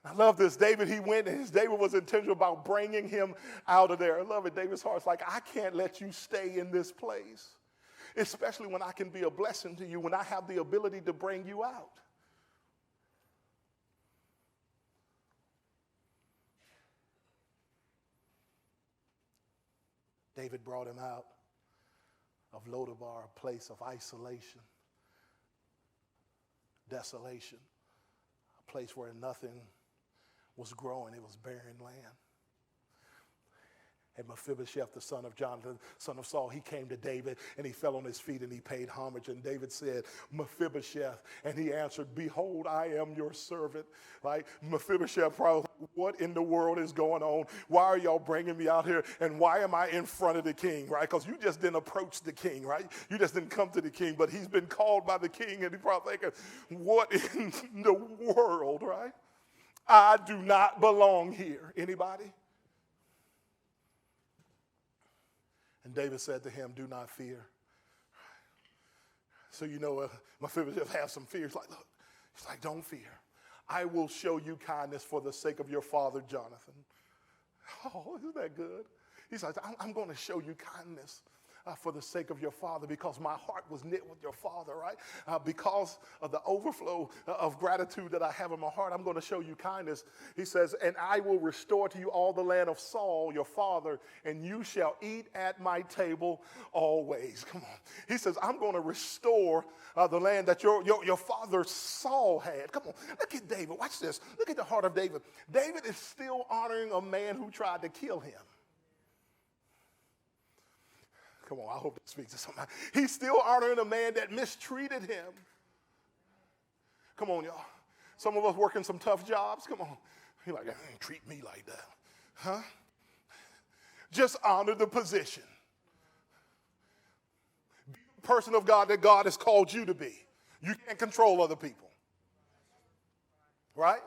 I love this. David, he went, and David was intentional about bringing him out of there. I love it. David's heart's like, I can't let you stay in this place, especially when I can be a blessing to you, when I have the ability to bring you out. David brought him out of Lodabar, a place of isolation, desolation, a place where nothing was growing. It was barren land. And Mephibosheth, the son of Jonathan, son of Saul, he came to David and he fell on his feet and he paid homage. And David said, Mephibosheth. And he answered, behold, I am your servant. Like Mephibosheth, probably, what in the world is going on? Why are y'all bringing me out here? And why am I in front of the king, right? Because you just didn't approach the king, right? You just didn't come to the king, but he's been called by the king. And he's probably thinking, what in the world, right? I do not belong here. Anybody? And David said to him, do not fear. So Mephibosheth has some fears. Like, look, he's like, don't fear. I will show you kindness for the sake of your father, Jonathan. Oh, isn't that good? He's like, I'm going to show you kindness for the sake of your father, because my heart was knit with your father, right? Because of the overflow of gratitude that I have in my heart, I'm going to show you kindness. He says, and I will restore to you all the land of Saul, your father, and you shall eat at my table always. Come on. He says, I'm going to restore the land that your father Saul had. Come on. Look at David. Watch this. Look at the heart of David. David is still honoring a man who tried to kill him. Come on, I hope that speaks to somebody. He's still honoring a man that mistreated him. Come on, y'all. Some of us working some tough jobs. Come on. You're like, ain't treat me like that. Huh? Just honor the position. Be the person of God that God has called you to be. You can't control other people. Right?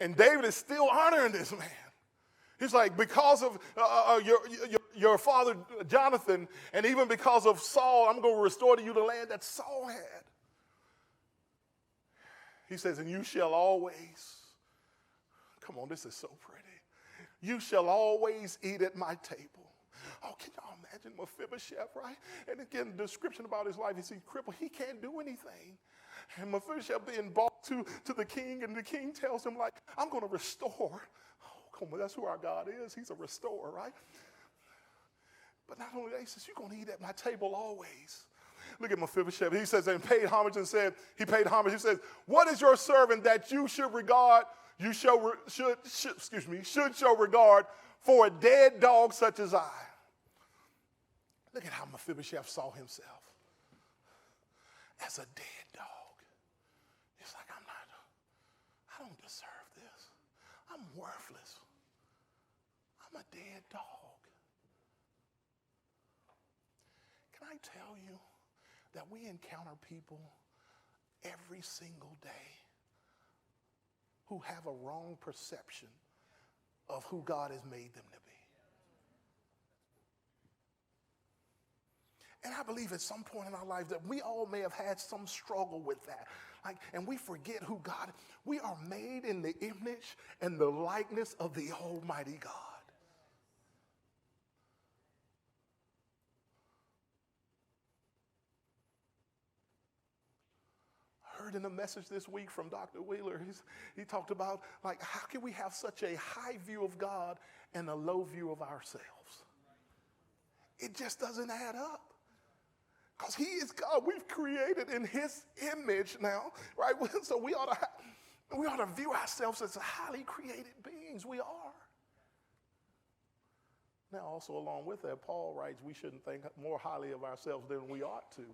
And David is still honoring this man. He's like, because of your father Jonathan, and even because of Saul, I'm going to restore to you the land that Saul had. He says, and you shall always, come on, this is so pretty. You shall always eat at my table. Oh, can y'all imagine Mephibosheth, right? And again, the description about his life, he's crippled. He can't do anything. And Mephibosheth being brought to the king, and the king tells him, like, I'm going to restore. That's who our God is. He's a restorer, right? But not only that, he says, you're going to eat at my table always. Look at Mephibosheth. He says, and paid homage and said, he paid homage. He says, what is your servant that you should regard, should show regard for a dead dog such as I? Look at how Mephibosheth saw himself as a dead dog. He's like, I don't deserve this. I'm worthless. I'm a dead dog. Can I tell you that we encounter people every single day who have a wrong perception of who God has made them to be? And I believe at some point in our life that we all may have had some struggle with that. And we forget who God is. We are made in the image and the likeness of the Almighty God. I heard in a message this week from Dr. Wheeler, he talked about, like, how can we have such a high view of God and a low view of ourselves? It just doesn't add up. Because he is God. We've created in his image now, right? So we ought to view ourselves as highly created beings. We are. Now, also along with that, Paul writes we shouldn't think more highly of ourselves than we ought to.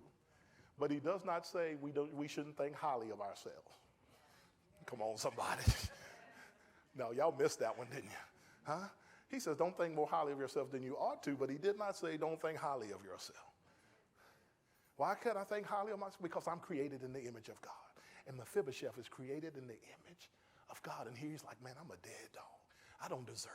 But he does not say we shouldn't think highly of ourselves. Come on, somebody. No, y'all missed that one, didn't you? Huh? He says don't think more highly of yourself than you ought to, but he did not say don't think highly of yourself. Why can't I think highly of myself? Because I'm created in the image of God. And Mephibosheth is created in the image of God. And he's like, man, I'm a dead dog. I don't deserve